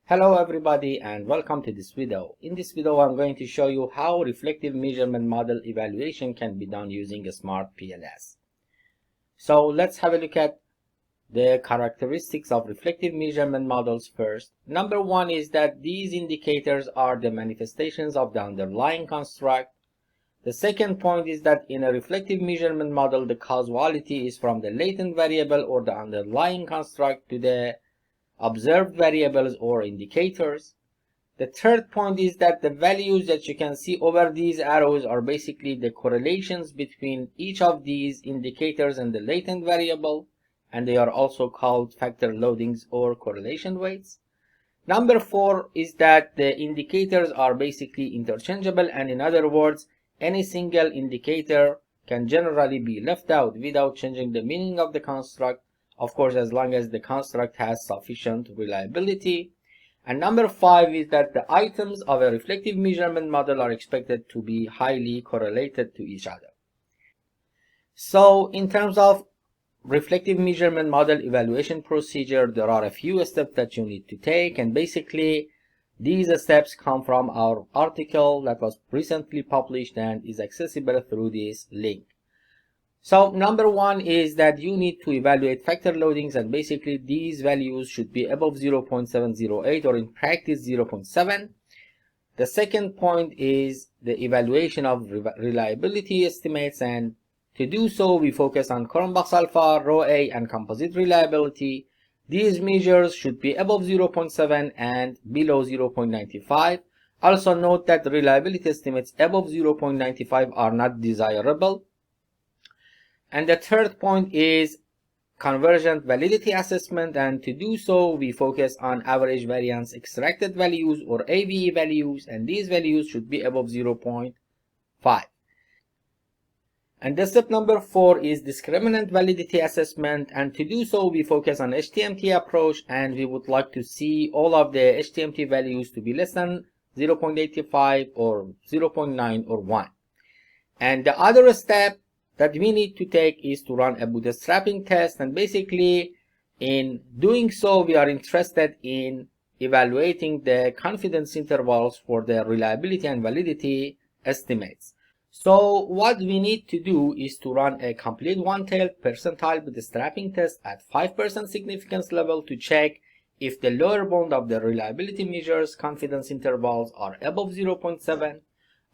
Hello everybody and welcome to this video. In this video I'm going to show you how reflective measurement model evaluation can be done using a SmartPLS. So let's have a look at the characteristics of reflective measurement models first. Number one is that these indicators are the manifestations of the underlying construct. The second point is that in a reflective measurement model the causality is from the latent variable or the underlying construct to the observed variables or indicators. The third point is that the values that you can see over these arrows are basically the correlations between each of these indicators and the latent variable, and they are also called factor loadings or correlation weights. Number four is that the indicators are basically interchangeable, and in other words, any single indicator can generally be left out without changing the meaning of the construct, of course as long as the construct has sufficient reliability. And number five is that the items of a reflective measurement model are expected to be highly correlated to each other. So in terms of reflective measurement model evaluation procedure, there are a few steps that you need to take, and basically these steps come from our article that was recently published and is accessible through this link. So number one is that you need to evaluate factor loadings, and basically these values should be above 0.708 or in practice 0.7. The second point is the evaluation of reliability estimates, and to do so we focus on Cronbach's alpha, rho A, and composite reliability. These measures should be above 0.7 and below 0.95. Also note that reliability estimates above 0.95 are not desirable. And the third point is convergent validity assessment, and to do so we focus on average variance extracted values or AVE values, and these values should be above 0.5. And the step number four is discriminant validity assessment, and to do so we focus on HTMT approach, and we would like to see all of the HTMT values to be less than 0.85 or 0.9 or 1. And the other step that we need to take is to run a bootstrapping test, and basically in doing so we are interested in evaluating the confidence intervals for the reliability and validity estimates. So what we need to do is to run a complete one-tailed percentile bootstrapping test at 5% significance level to check if the lower bound of the reliability measures confidence intervals are above 0.7,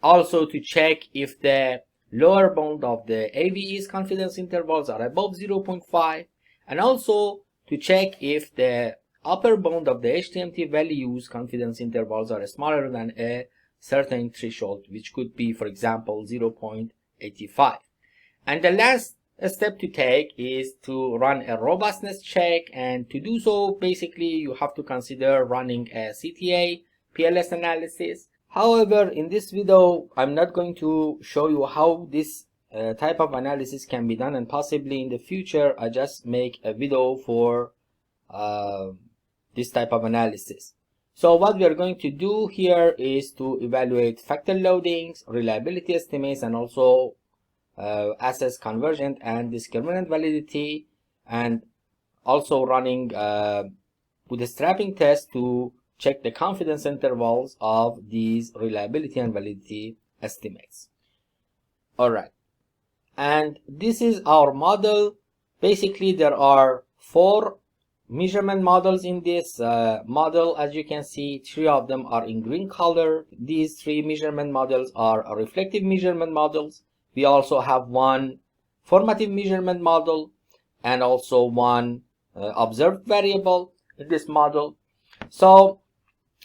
also to check if the lower bound of the AVE's confidence intervals are above 0.5, and also to check if the upper bound of the HTMT values confidence intervals are smaller than a certain threshold, which could be, for example, 0.85. And the last step to take is to run a robustness check, and to do so basically you have to consider running a CTA PLS analysis. However, in this video I'm not going to show you how this type of analysis can be done, and possibly in the future I just make a video for this type of analysis. So what we are going to do here is to evaluate factor loadings, reliability estimates, and also assess convergent and discriminant validity, and also running bootstrapping tests to check the confidence intervals of these reliability and validity estimates. Alright, and this is our model. Basically there are four measurement models in this model. As you can see, three of them are in green color. These three measurement models are reflective measurement models. We also have one formative measurement model and also one observed variable in this model. So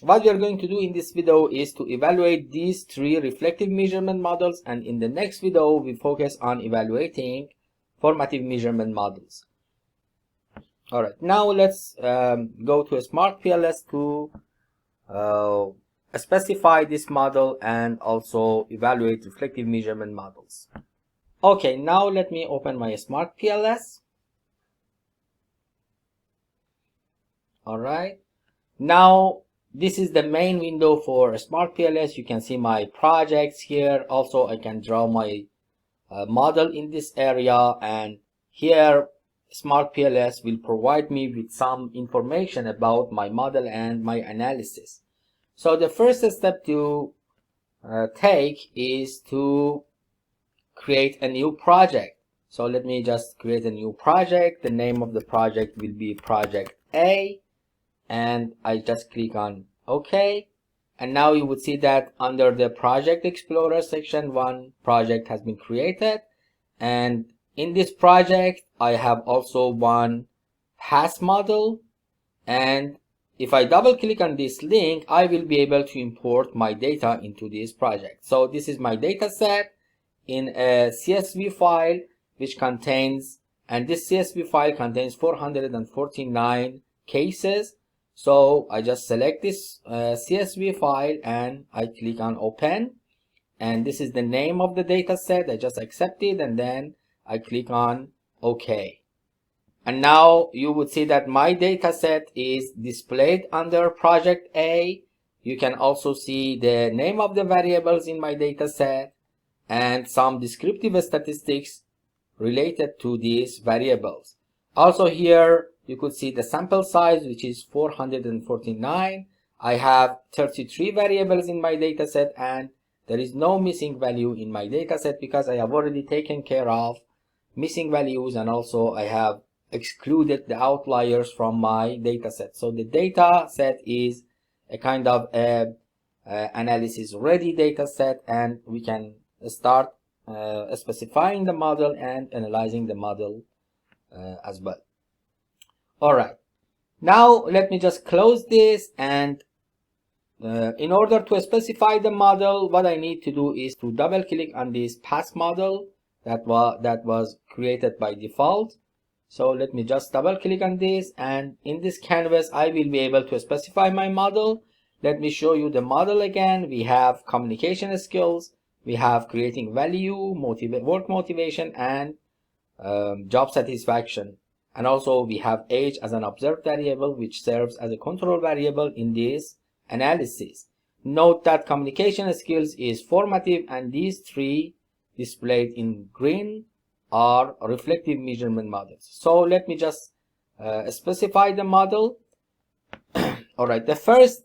what we are going to do in this video is to evaluate these three reflective measurement models, and in the next video we focus on evaluating formative measurement models. Alright, now let's go to a SmartPLS to specify this model and also evaluate reflective measurement models. Okay, now let me open my SmartPLS. Alright, now this is the main window for SmartPLS. You can see my projects here. Also I can draw my model in this area, and here SmartPLS will provide me with some information about my model and my analysis. So the first step to take is to create a new project. So let me just create a new project. The name of the project will be project A, and I just click on OK. And now you would see that under the Project Explorer section, one project has been created. And in this project, I have also one pass model. And if I double click on this link, I will be able to import my data into this project. So this is my data set in a CSV file which contains, and this CSV file contains 449 cases. So I just select this CSV file and I click on open, and this is the name of the data set. I just accept it and then I click on OK. And now you would see that my data set is displayed under project A. You can also see the name of the variables in my data set and some descriptive statistics related to these variables. Also here you could see the sample size, which is 449. I have 33 variables in my data set and there is no missing value in my data set because I have already taken care of missing values, and also I have excluded the outliers from my data set. So the data set is a kind of analysis ready data set, and we can start specifying the model and analyzing the model as well. All right, now let me just close this, and in order to specify the model, what I need to do is to double click on this pass model that was created by default. So let me just double click on this, and in this canvas I will be able to specify my model. Let me show you the model again. We have communication skills, we have creating value, work motivation, and job satisfaction. And also we have age as an observed variable, which serves as a control variable in this analysis. Note that communication skills is formative, and these three displayed in green are reflective measurement models. So let me just specify the model. All right, the first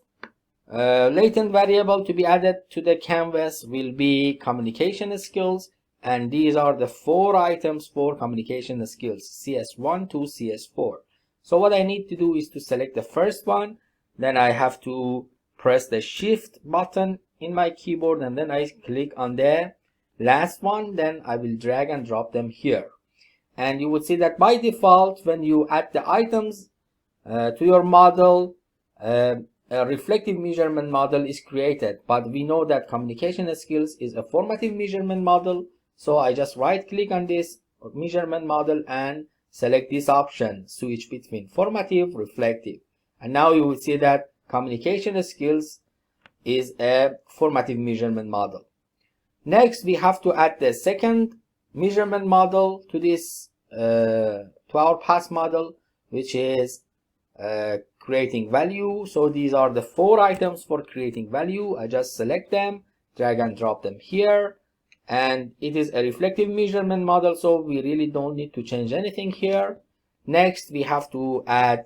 latent variable to be added to the canvas will be communication skills, and these are the 4 items for communication skills, CS1 to CS4. So what I need to do is to select the first one, then I have to press the shift button in my keyboard, and then I click on the last one, then I will drag and drop them here. And you would see that by default, when you add the items to your model, a reflective measurement model is created. But we know that communication skills is a formative measurement model, so I just right click on this measurement model and select this option, switch between formative, reflective. And now you will see that communication skills is a formative measurement model. Next, we have to add the second measurement model to this to our pass model, which is creating value. So these are the 4 items for creating value. I just select them, drag and drop them here, and it is a reflective measurement model, so we really don't need to change anything here. Next, we have to add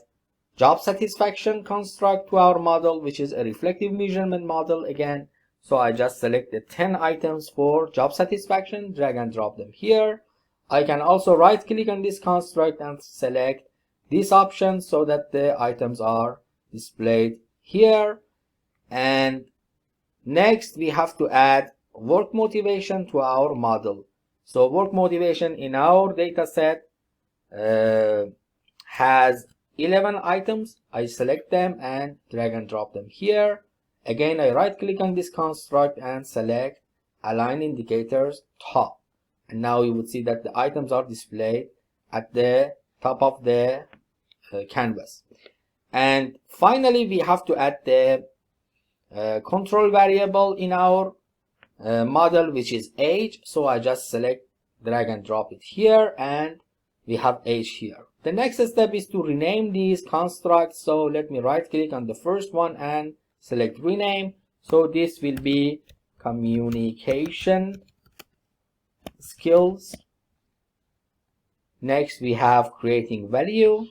job satisfaction construct to our model, which is a reflective measurement model again. So I just select the 10 items for job satisfaction, drag and drop them here. I can also right click on this construct and select this option so that the items are displayed here. And next we have to add work motivation to our model. So work motivation in our data set has 11 items. I select them and drag and drop them here. Again, I right click on this construct and select align indicators top. And now you would see that the items are displayed at the top of the canvas. And finally, we have to add the control variable in our model, which is age. So I just select, drag and drop it here, and we have age here. The next step is to rename these constructs. So let me right click on the first one and select rename. So this will be communication skills Next we have creating value.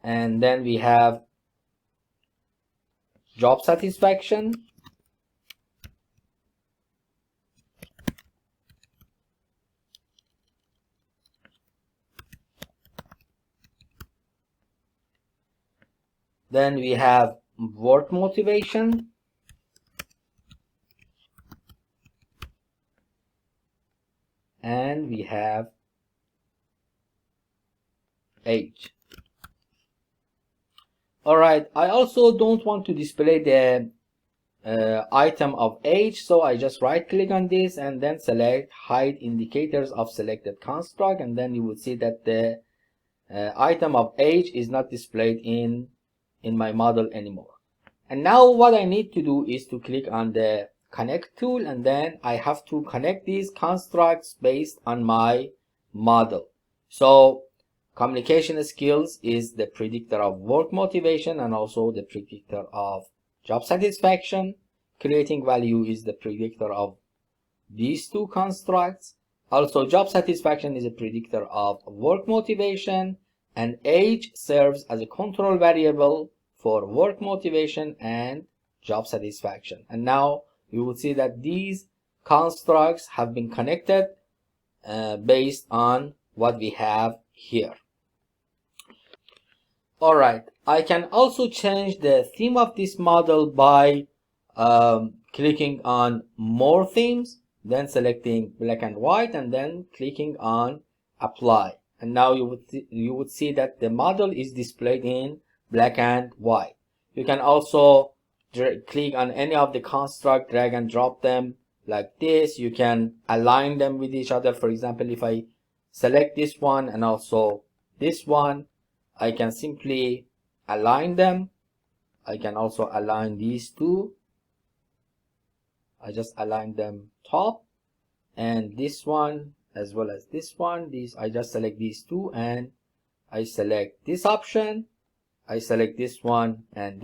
And then we have job satisfaction. Then we have work motivation. And we have age. Alright, I also don't want to display the item of age, so I just right click on this and then select hide indicators of selected construct, and then you will see that the item of age is not displayed in my model anymore. And now what I need to do is to click on the connect tool, and then I have to connect these constructs based on my model. So communication skills is the predictor of work motivation and also the predictor of job satisfaction. Creating value is the predictor of these two constructs. Also, job satisfaction is a predictor of work motivation, and age serves as a control variable for work motivation and job satisfaction. And now you will see that these constructs have been connected based on what we have here. Alright, I can also change the theme of this model by clicking on more themes, then selecting black and white, and then clicking on apply. And now you would see that the model is displayed in black and white. You can also click on any of the construct, drag and drop them like this. You can align them with each other. For example, if I select this one and also this one, I can simply align them. I can also align these two. I just align them top, and this one as well as this one. I just select these two and I select this option. I select this one, and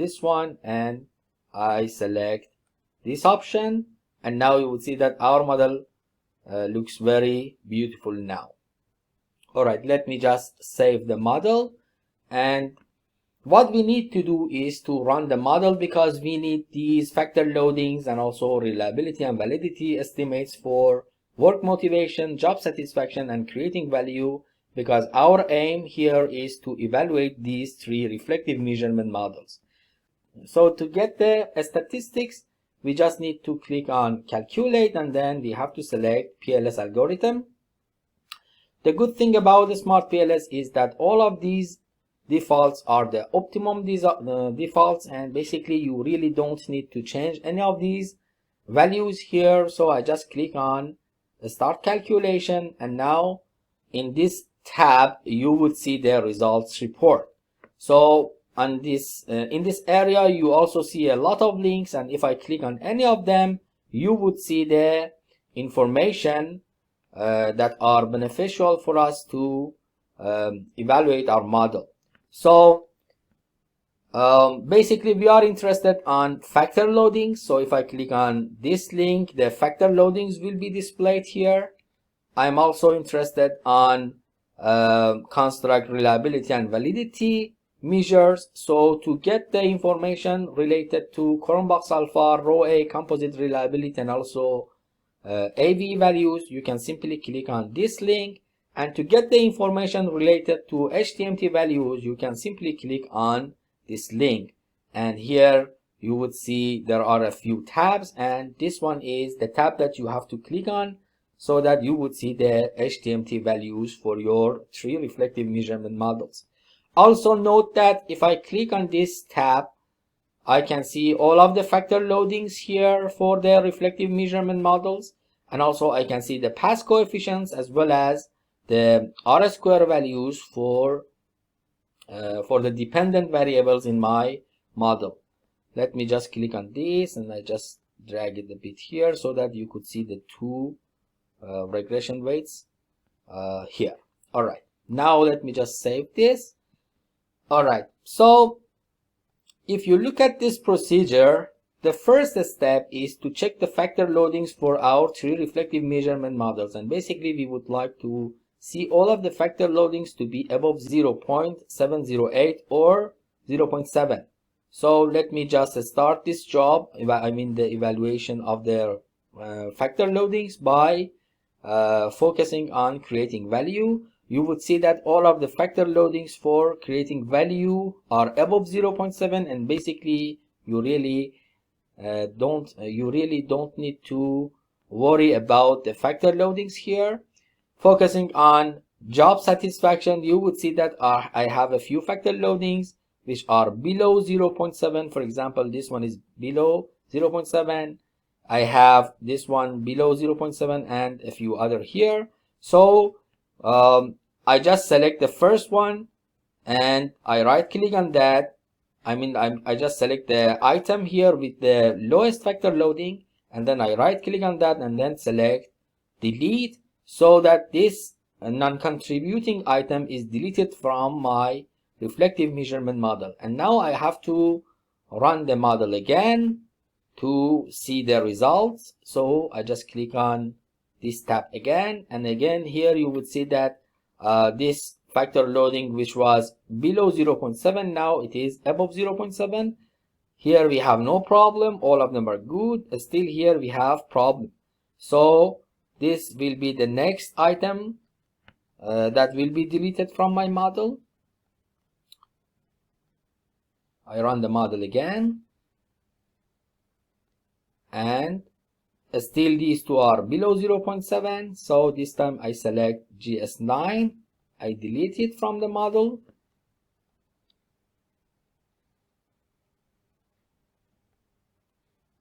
I select this option, and now you will see that our model looks very beautiful now. Alright, let me just save the model. And what we need to do is to run the model, because we need these factor loadings and also reliability and validity estimates for work motivation, job satisfaction, and creating value, because our aim here is to evaluate these three reflective measurement models. So to get the statistics, we just need to click on calculate, and then we have to select PLS algorithm. The good thing about the SmartPLS is that all of these defaults are the optimum defaults, and basically you really don't need to change any of these values here. So I just click on start calculation, and now in this tab you would see the results report. So on this in this area you also see a lot of links, and if I click on any of them, you would see the information that are beneficial for us to evaluate our model. So basically we are interested on factor loadings. So if I click on this link, the factor loadings will be displayed here. I'm also interested on construct reliability and validity measures. So to get the information related to Cronbach's alpha, row A, composite reliability, and also AV values, you can simply click on this link. And to get the information related to HTMT values, you can simply click on this link. And here you would see there are a few tabs, and this one is the tab that you have to click on so that you would see the HTMT values for your three reflective measurement models. Also note that if I click on this tab, I can see all of the factor loadings here for the reflective measurement models, and also I can see the pass coefficients as well as the R-square values for the dependent variables in my model. Let me just click on this, and I just drag it a bit here so that you could see the two regression weights here. Alright, now let me just save this. Alright, so if you look at this procedure, the first step is to check the factor loadings for our 3 reflective measurement models, and basically we would like to see all of the factor loadings to be above 0.708 or 0.7. So let me just start this job, the evaluation of their factor loadings by focusing on creating value. You would see that all of the factor loadings for creating value are above 0.7, and basically you really don't need to worry about the factor loadings here. Focusing on job satisfaction, you would see that I have a few factor loadings which are below 0.7. For example, this one is below 0.7. I have this one below 0.7 and a few other here. So I just select the first one and I right click on that. I just select the item here with the lowest factor loading, and then I right click on that and then select delete, so that this non-contributing item is deleted from my reflective measurement model. And now I have to run the model again to see the results. So I just click on this tab again, and again here you would see that this factor loading, which was below 0.7, now it is above 0.7. Here we have no problem, all of them are good. Still here we have problem. So this will be the next item that will be deleted from my model. I run the model again, and still these two are below 0.7. So this time I select GS9, I delete it from the model,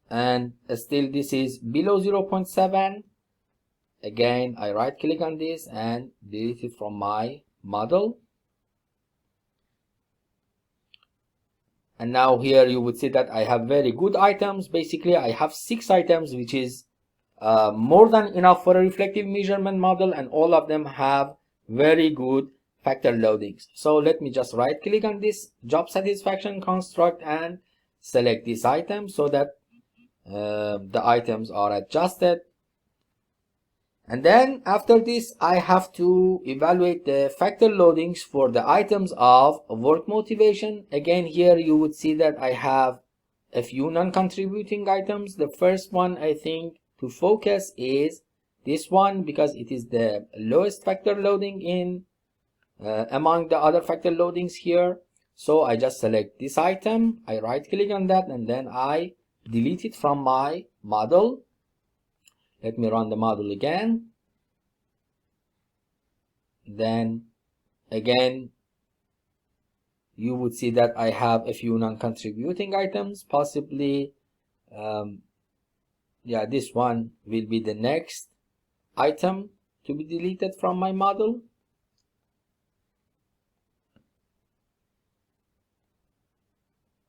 and still this is below 0.7. Again I right click on this and delete it from my model. And now here you would see that I have very good items. Basically I have 6 items, which is more than enough for a reflective measurement model, and all of them have very good factor loadings. So let me just right click on this job satisfaction construct and select this item so that the items are adjusted. And then after this I have to evaluate the factor loadings for the items of work motivation. Again here you would see that I have a few non-contributing items. The first one I think to focus is this one, because it is the lowest factor loading in among the other factor loadings here. So I just select this item, I right click on that, and then I delete it from my model. Let me run the model again. Then again you would see that I have a few non-contributing items. Possibly this one will be the next item to be deleted from my model.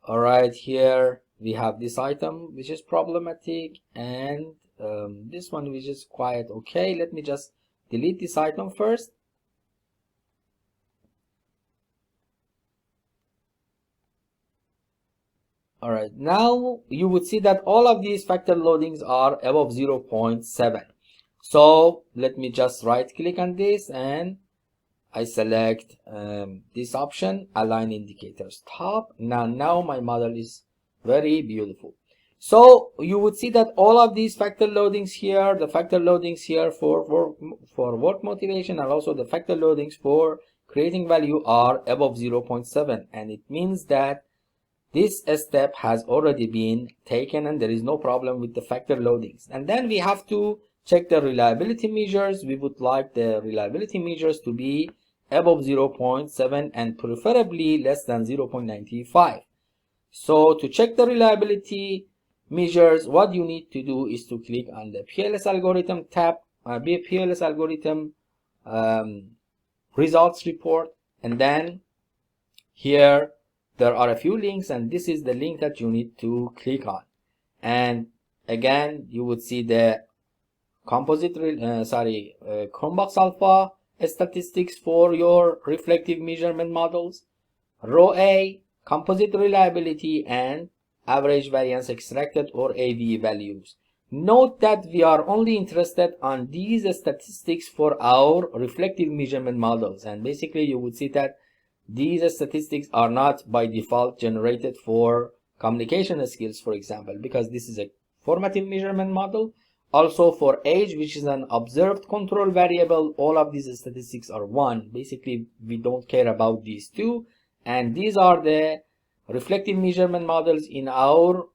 Alright, here we have this item which is problematic, and this one which is quite okay. Let me just delete this item first. Alright, now you would see that all of these factor loadings are above 0.7. So let me just right click on this and I select this option, align indicators top. Now my model is very beautiful. So you would see that all of these factor loadings here, the factor loadings here for work motivation, and also the factor loadings for creating value are above 0.7, and it means that this step has already been taken and there is no problem with the factor loadings. And then we have to check the reliability measures. We would like the reliability measures to be above 0.7 and preferably less than 0.95. So to check the reliability measures, what you need to do is to click on the PLS algorithm tab, PLS algorithm results report, and then here there are a few links, and this is the link that you need to click on. And again you would see the composite Chromebox alpha statistics for your reflective measurement models, row A, composite reliability, and average variance extracted, or AVE values. Note that we are only interested on these statistics for our reflective measurement models, and basically you would see that these statistics are not by default generated for communication skills, for example, because this is a formative measurement model. Also for age, which is an observed control variable, all of these statistics are 1. Basically we don't care about these two, and these are the reflective measurement models in our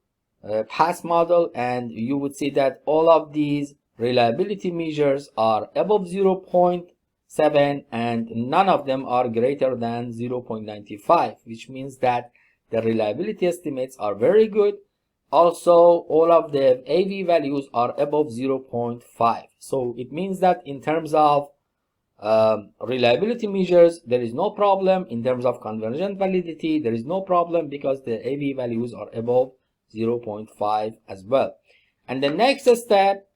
past model, and you would see that all of these reliability measures are above 0.7 and none of them are greater than 0.95, which means that the reliability estimates are very good. Also, all of the AV values are above 0.5. So it means that in terms of reliability measures, there is no problem. In terms of convergent validity, there is no problem because the AV values are above 0.5 as well. And the next step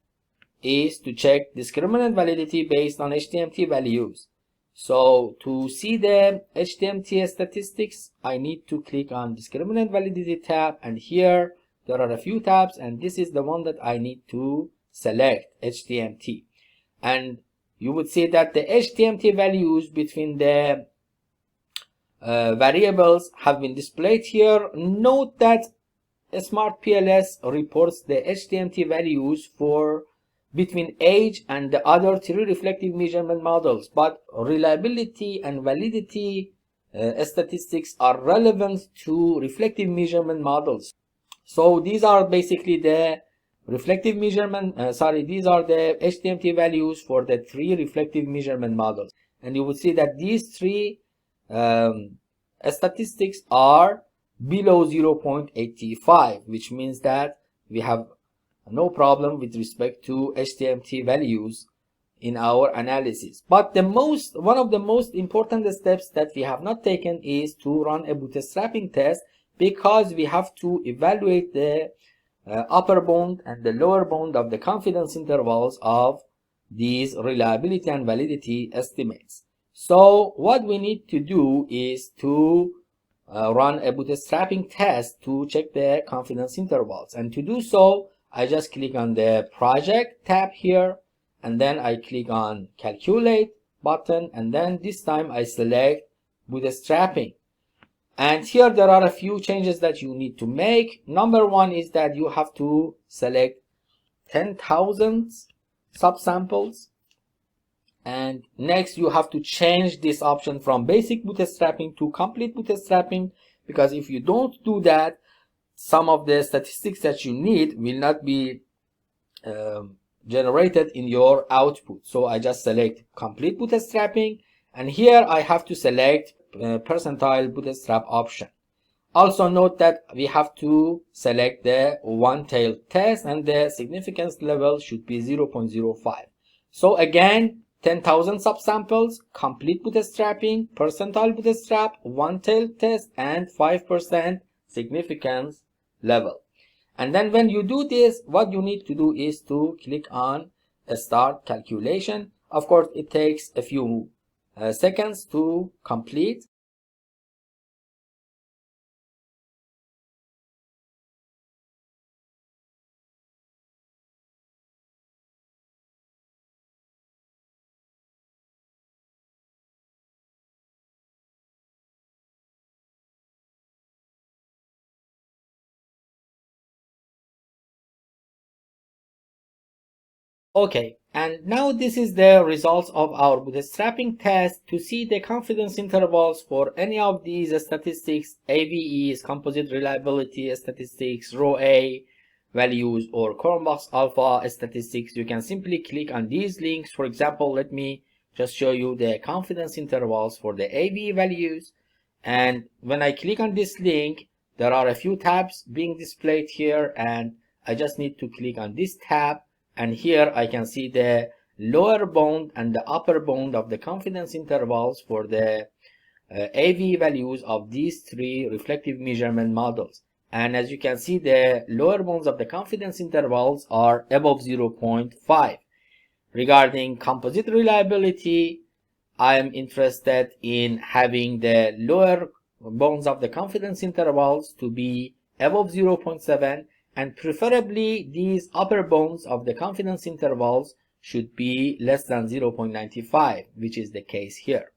is to check discriminant validity based on HTMT values. So to see the HTMT statistics, I need to click on discriminant validity tab, and here there are a few tabs, and this is the one that I need to select, HTMT. And you would see that the HTMT values between the variables have been displayed here. Note that SmartPLS reports the HTMT values for between age and the other 3 reflective measurement models, but reliability and validity statistics are relevant to reflective measurement models. So these are basically the reflective measurement, these are the HTMT values for the 3 reflective measurement models. And you will see that these 3 statistics are below 0.85, which means that we have no problem with respect to HTMT values in our analysis. But one of the most important steps that we have not taken is to run a bootstrapping test, because we have to evaluate the upper bound and the lower bound of the confidence intervals of these reliability and validity estimates. So what we need to do is to run a bootstrapping test to check the confidence intervals, and to do so I just click on the project tab here, and then I click on calculate button, and then this time I select bootstrapping. And here there are a few changes that you need to make. Number 1 is that you have to select 10,000 subsamples, and next you have to change this option from basic bootstrapping to complete bootstrapping, because if you don't do that, some of the statistics that you need will not be generated in your output. So I just select complete bootstrapping, and here I have to select percentile bootstrap option. Also note that we have to select the one-tailed test, and the significance level should be 0.05. So again, 10,000 subsamples, complete bootstrapping, percentile bootstrap, one-tailed test, and 5% significance level. And then when you do this, what you need to do is to click on start calculation. Of course, it takes a few seconds to complete. Okay, and now this is the results of our bootstrapping test. To see the confidence intervals for any of these statistics, AVEs, composite reliability statistics, row A values, or Cronbach's alpha statistics, you can simply click on these links. For example, let me just show you the confidence intervals for the AVE values. And when I click on this link, there are a few tabs being displayed here, and I just need to click on this tab. And here I can see the lower bound and the upper bound of the confidence intervals for the AV values of these 3 reflective measurement models. And as you can see, the lower bounds of the confidence intervals are above 0.5. Regarding composite reliability, I am interested in having the lower bounds of the confidence intervals to be above 0.7, and preferably these upper bounds of the confidence intervals should be less than 0.95, which is the case here.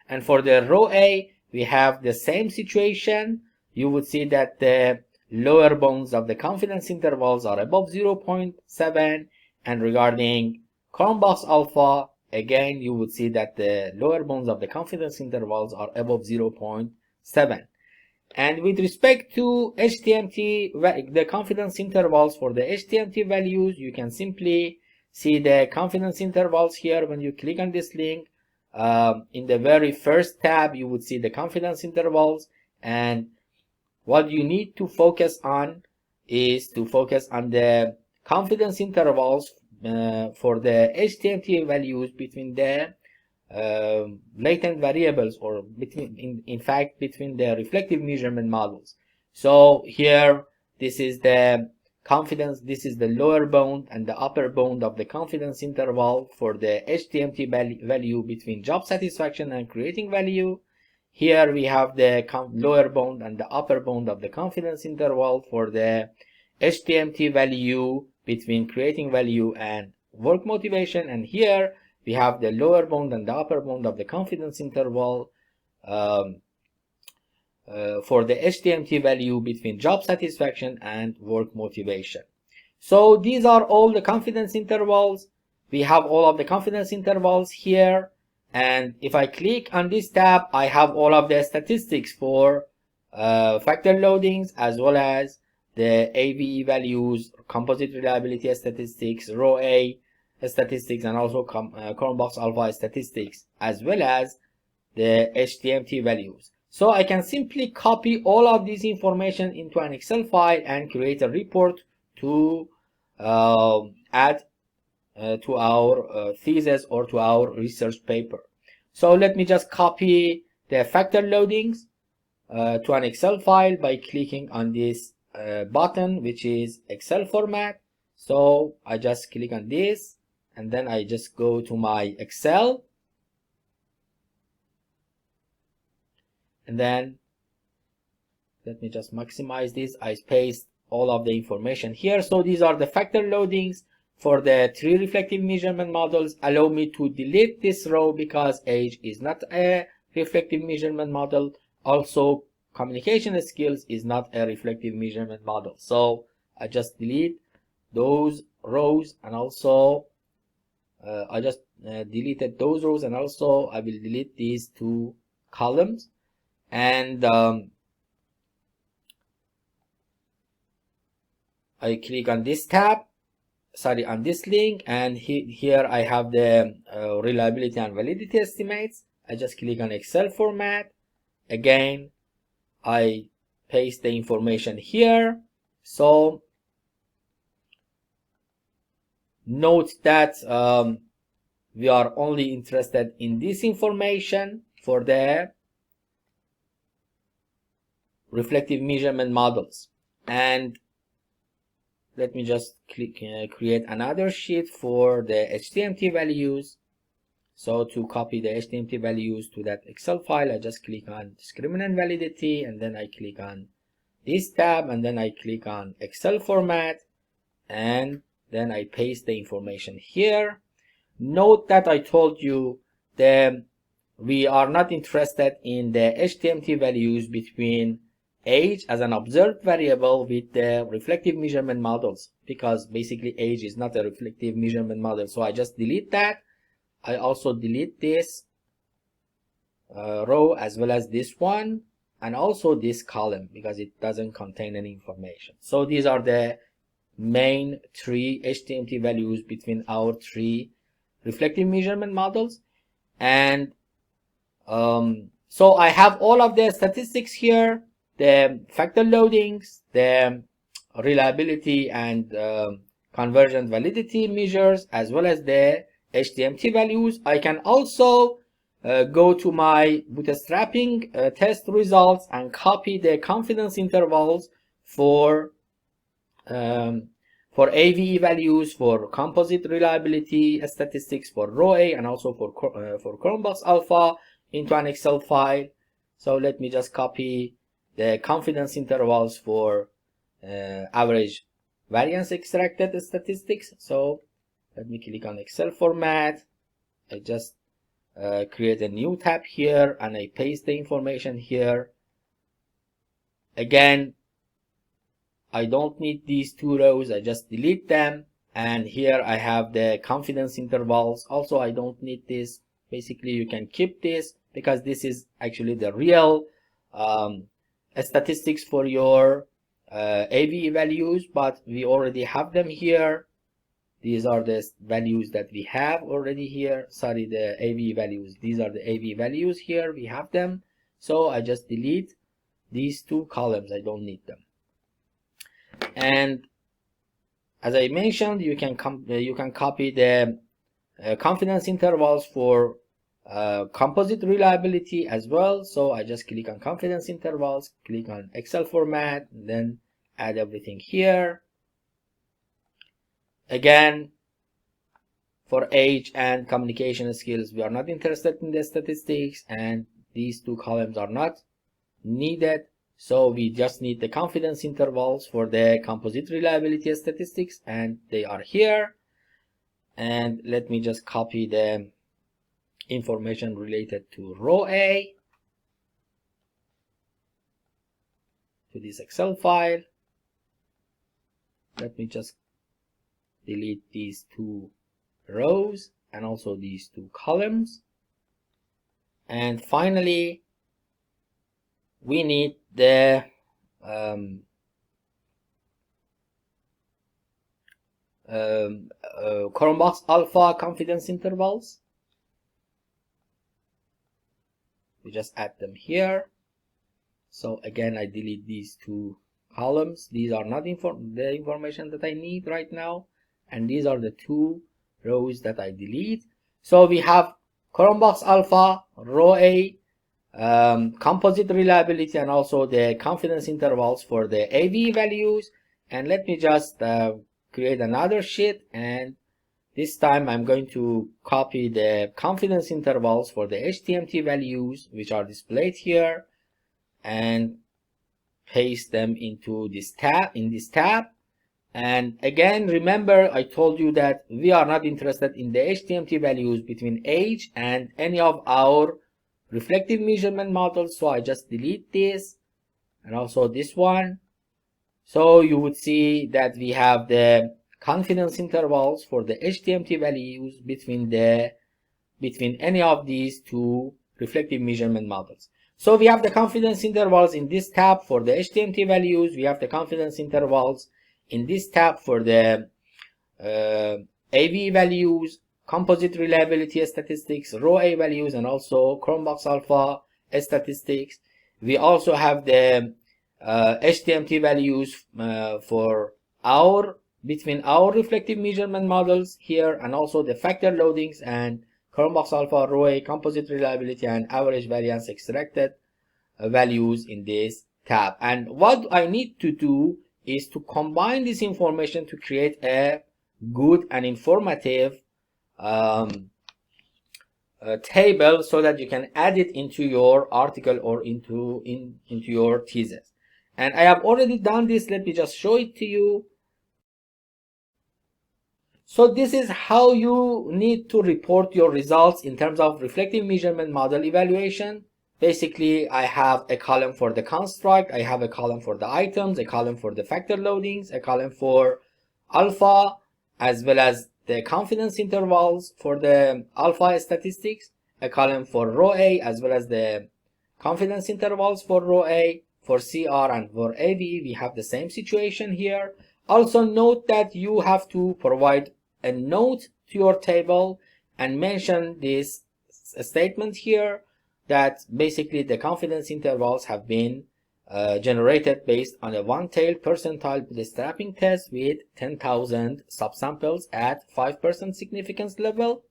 And for the row A, we have the same situation. You would see that the lower bounds of the confidence intervals are above 0.7, and regarding Cronbach's alpha, again you would see that the lower bounds of the confidence intervals are above 0.7. And with respect to HTMT, the confidence intervals for the HTMT values, you can simply see the confidence intervals here. When you click on this link, in the very first tab, you would see the confidence intervals, and what you need to focus on is to focus on the confidence intervals for the HTMT values between the latent variables, or between, in fact, between the reflective measurement models. So here, this is the confidence, this is the lower bound and the upper bound of the confidence interval for the HTMT value between job satisfaction and creating value. Here we have the lower bound and the upper bound of the confidence interval for the HTMT value between creating value and work motivation, and here we have the lower bound and the upper bound of the confidence interval for the HTMT value between job satisfaction and work motivation. So these are all the confidence intervals. We have all of the confidence intervals here, and if I click on this tab, I have all of the statistics for factor loadings, as well as the AVE values, composite reliability statistics, row A statistics, and also Cronbach's alpha statistics, as well as the HTMT values. So I can simply copy all of this information into an Excel file and create a report to add to our thesis or to our research paper. So let me just copy the factor loadings to an Excel file by clicking on this button, which is Excel format. So I just click on this, and then I just go to my Excel, and then let me just maximize this. I paste all of the information here. So these are the factor loadings for the 3 reflective measurement models. Allow me to delete this row because age is not a reflective measurement model. Also, communication skills is not a reflective measurement model. So I just delete those rows, and also I just deleted those rows, and also I will delete these 2 columns. And I click on this tab, on this link, and here I have the reliability and validity estimates. I just click on Excel format. Again, I paste the information here. So note that we are only interested in this information for the reflective measurement models. And let me just create another sheet for the HTMT values. So to copy the HTMT values to that Excel file, I just click on discriminant validity, and then I click on this tab, and then I click on Excel format, and then I paste the information here. Note that I told you that we are not interested in the HTMT values between age as an observed variable with the reflective measurement models, because basically age is not a reflective measurement model. So I just delete that. I also delete this row as well as this one, and also this column, because it doesn't contain any information. So these are the main 3 HTMT values between our 3 reflective measurement models. And so I have all of the statistics here, the factor loadings, the reliability and convergent validity measures, as well as the HTMT values. I can also go to my bootstrapping test results and copy the confidence intervals for AVE values, for composite reliability statistics for row A, and also for Cronbach's alpha into an Excel file. So let me just copy the confidence intervals for average variance extracted statistics. So let me click on Excel format. I just create a new tab here and I paste the information here. Again, I don't need these two rows, I just delete them. And here I have the confidence intervals. Also, I don't need this. Basically, you can keep this because this is actually the real statistics for your AVE values, but we already have them here. These are the values that we have already here. Sorry, the AVE values. These are the AVE values here. We have them. So I just delete these two columns. I don't need them. And as I mentioned, you can copy the confidence intervals for composite reliability as well. So I just click on confidence intervals, click on Excel format, and then add everything here. Again, for age and communication skills, we are not interested in the statistics, and these two columns are not needed. So we just need the confidence intervals for the composite reliability statistics, and they are here. And let me just copy the information related to row A to this Excel file. Let me just delete these two rows and also these two columns. And finally, we need the Chromebox alpha confidence intervals. We just add them here. So again, I delete these two columns. These are not the information that I need right now, and these are the two rows that I delete. So we have Chromebox alpha, row A, composite reliability, and also the confidence intervals for the AV values. And let me just create another sheet, and this time I'm going to copy the confidence intervals for the HTMT values, which are displayed here, and paste them into this tab. And again, remember, I told you that we are not interested in the HTMT values between age and any of our reflective measurement models. So I just delete this and also this one. So you would see that we have the confidence intervals for the HTMT values between any of these two reflective measurement models. So we have the confidence intervals in this tab for the HTMT values. We have the confidence intervals in this tab for the AV values, composite reliability statistics, row A values, and also Chromebox alpha statistics. We also have the HTMT values for between our reflective measurement models here, and also the factor loadings and Chromebox alpha, row A, composite reliability, and average variance extracted values in this tab. And what I need to do is to combine this information to create a good and informative table, so that you can add it into your article or into your thesis. And I have already done this. Let me just show it to you. So this is how you need to report your results in terms of reflective measurement model evaluation. Basically, I have a column for the construct, I have a column for the items, a column for the factor loadings, a column for alpha, as well as the confidence intervals for the alpha statistics, a column for row A, as well as the confidence intervals for row A. For CR and for AV, we have the same situation here. Also note that you have to provide a note to your table and mention this statement here, that basically the confidence intervals have been generated based on a one-tailed percentile bootstrapping test with 10,000 subsamples at 5% significance level.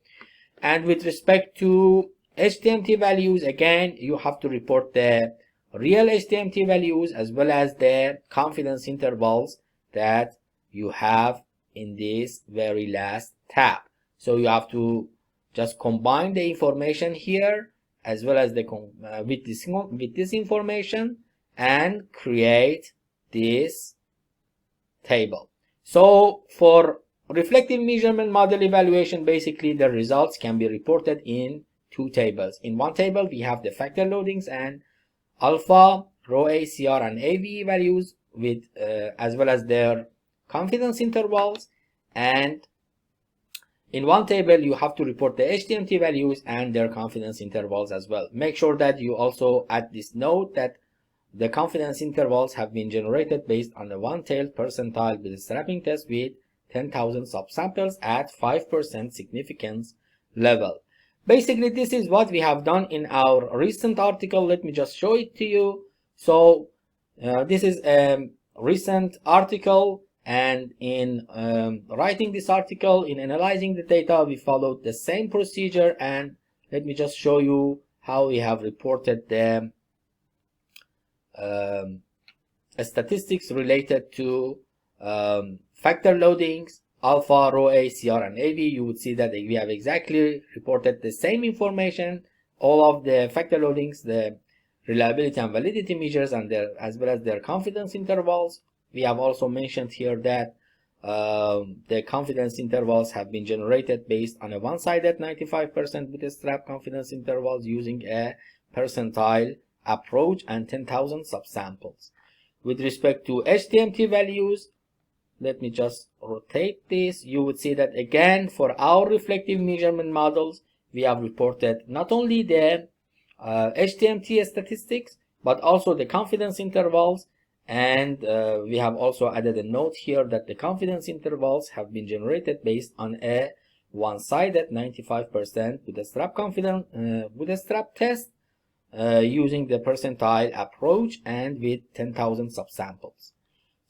And with respect to HTMT values, again, you have to report the real HTMT values as well as the confidence intervals that you have in this very last tab. So you have to just combine the information here as well as the with this information, and create this table. So for reflective measurement model evaluation, basically the results can be reported in two tables. In one table we have the factor loadings and alpha, rho A, CR and AV values with as well as their confidence intervals, and in one table you have to report the HTMT values and their confidence intervals as well. Make sure that you also add this note that the confidence intervals have been generated based on the one-tailed percentile bootstrapping test with 10,000 subsamples at 5% significance level. Basically, this is what we have done in our recent article. Let me just show it to you. So this is a recent article, and in writing this article, in analyzing the data, we followed the same procedure, and let me just show you how we have reported the statistics related to factor loadings, alpha, rho A, CR and AV. You would see that we have exactly reported the same information, all of the factor loadings, the reliability and validity measures, and their as well as their confidence intervals. We have also mentioned here that the confidence intervals have been generated based on a one-sided 95% bootstrap confidence intervals using a percentile approach and 10,000 subsamples. With respect to HTMT values, let me just rotate this. You would see that again for our reflective measurement models, we have reported not only the HTMT statistics but also the confidence intervals, and we have also added a note here that the confidence intervals have been generated based on a one-sided 95% bootstrap test using the percentile approach and with 10,000 subsamples.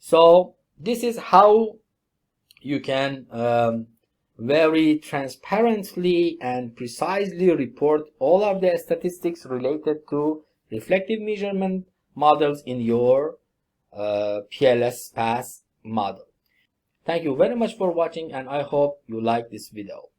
So this is how you can very transparently and precisely report all of the statistics related to reflective measurement models in your PLS-PAS model. Thank you very much for watching, and I hope you like this video.